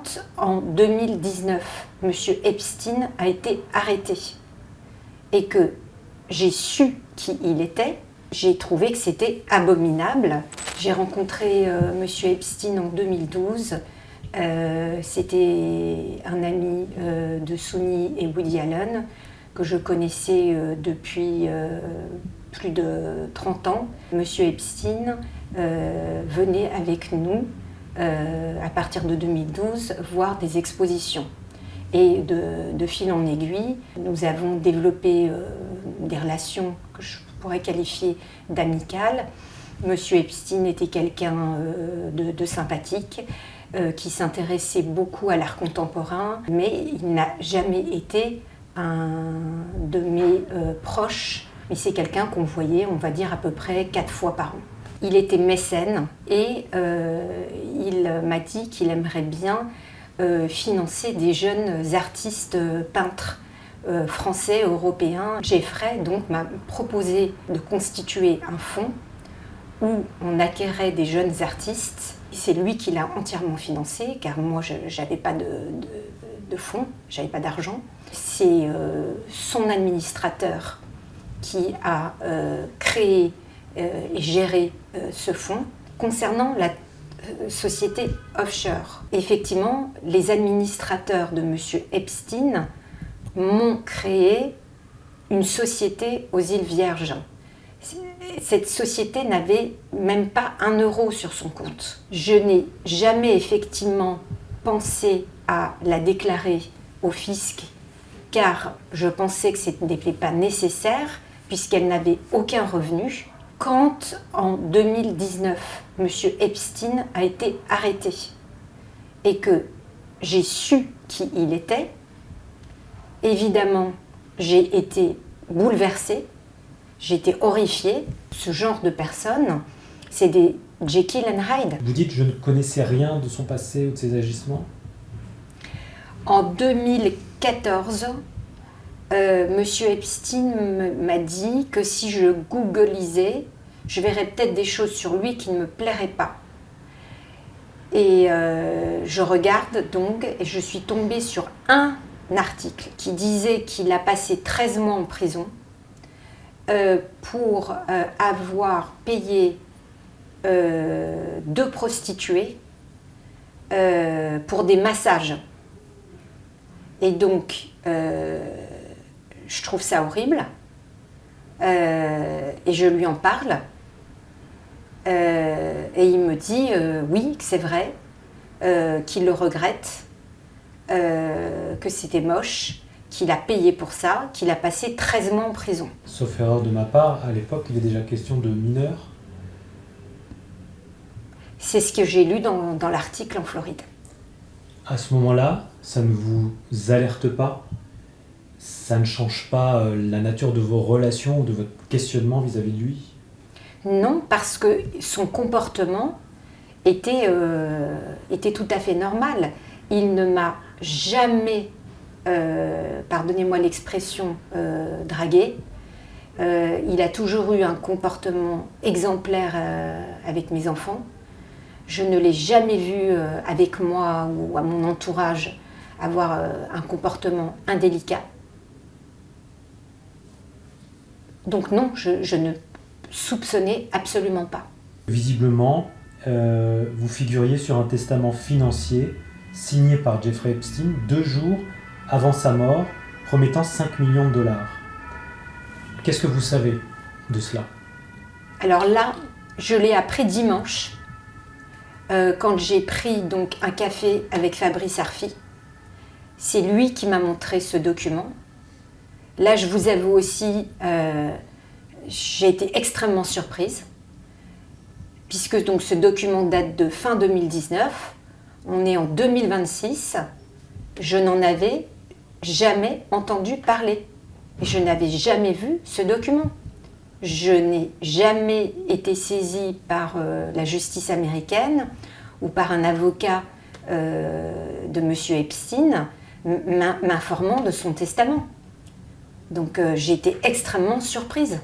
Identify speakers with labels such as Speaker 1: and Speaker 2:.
Speaker 1: Quand, en 2019, M. Epstein a été arrêté et que j'ai su qui il était, j'ai trouvé que c'était abominable. J'ai rencontré M. Epstein en 2012. C'était un ami de Souni et Woody Allen que je connaissais depuis plus de 30 ans. M. Epstein venait avec nous à partir de 2012 voir des expositions. Et de fil en aiguille, nous avons développé des relations que je pourrais qualifier d'amicales. Monsieur Epstein était quelqu'un de sympathique, qui s'intéressait beaucoup à l'art contemporain, mais il n'a jamais été un de mes proches. Mais c'est quelqu'un qu'on voyait, on va dire, à peu près 4 fois par an. Il était mécène et il m'a dit qu'il aimerait bien financer des jeunes artistes peintres français, européens. Jeffrey donc m'a proposé de constituer un fonds où on acquérait des jeunes artistes. C'est lui qui l'a entièrement financé, car moi je n'avais pas de fonds, je n'avais pas d'argent. C'est son administrateur qui a créé et géré ce fonds. Concernant la société offshore, effectivement, les administrateurs de M. Epstein m'ont créé une société aux îles Vierges. Cette société n'avait même pas 1 euro sur son compte. Je n'ai jamais effectivement pensé à la déclarer au fisc, car je pensais que ce n'était pas nécessaire, puisqu'elle n'avait aucun revenu. Quand, en 2019, M. Epstein a été arrêté et que j'ai su qui il était, évidemment, j'ai été bouleversée, j'ai été horrifiée. Ce genre de personnes, c'est des Jekyll and Hyde.
Speaker 2: Vous dites, je ne connaissais rien de son passé ou de ses agissements ?
Speaker 1: En 2014, M. Epstein m'a dit que si je googlisais, je verrais peut-être des choses sur lui qui ne me plairaient pas. Et je regarde donc, et je suis tombée sur un article qui disait qu'il a passé 13 mois en prison pour avoir payé 2 prostituées pour des massages. Et donc, je trouve ça horrible, et je lui en parle, et il me dit oui, que c'est vrai, qu'il le regrette, que c'était moche, qu'il a payé pour ça, qu'il a passé 13 mois en prison.
Speaker 2: Sauf erreur de ma part, à l'époque, il est déjà question de mineurs.
Speaker 1: C'est ce que j'ai lu dans l'article en Floride.
Speaker 2: À ce moment-là, ça ne vous alerte pas ? Ça ne change pas la nature de vos relations ou de votre questionnement vis-à-vis de lui ?
Speaker 1: Non, parce que son comportement était tout à fait normal. Il ne m'a jamais, pardonnez-moi l'expression, dragué. Il a toujours eu un comportement exemplaire avec mes enfants. Je ne l'ai jamais vu avec moi ou à mon entourage avoir un comportement indélicat. Donc non, je ne soupçonnais absolument pas.
Speaker 2: Visiblement, vous figuriez sur un testament financier signé par Jeffrey Epstein 2 jours avant sa mort, promettant 5 millions de dollars. Qu'est-ce que vous savez de cela ? Alors
Speaker 1: là, je l'ai appris dimanche, quand j'ai pris donc un café avec Fabrice Arfi. C'est lui qui m'a montré ce document. Là, je vous avoue aussi, j'ai été extrêmement surprise, puisque donc ce document date de fin 2019, on est en 2026, je n'en avais jamais entendu parler, et je n'avais jamais vu ce document. Je n'ai jamais été saisie par la justice américaine ou par un avocat de M. Epstein m'informant de son testament. Donc j'ai été extrêmement surprise.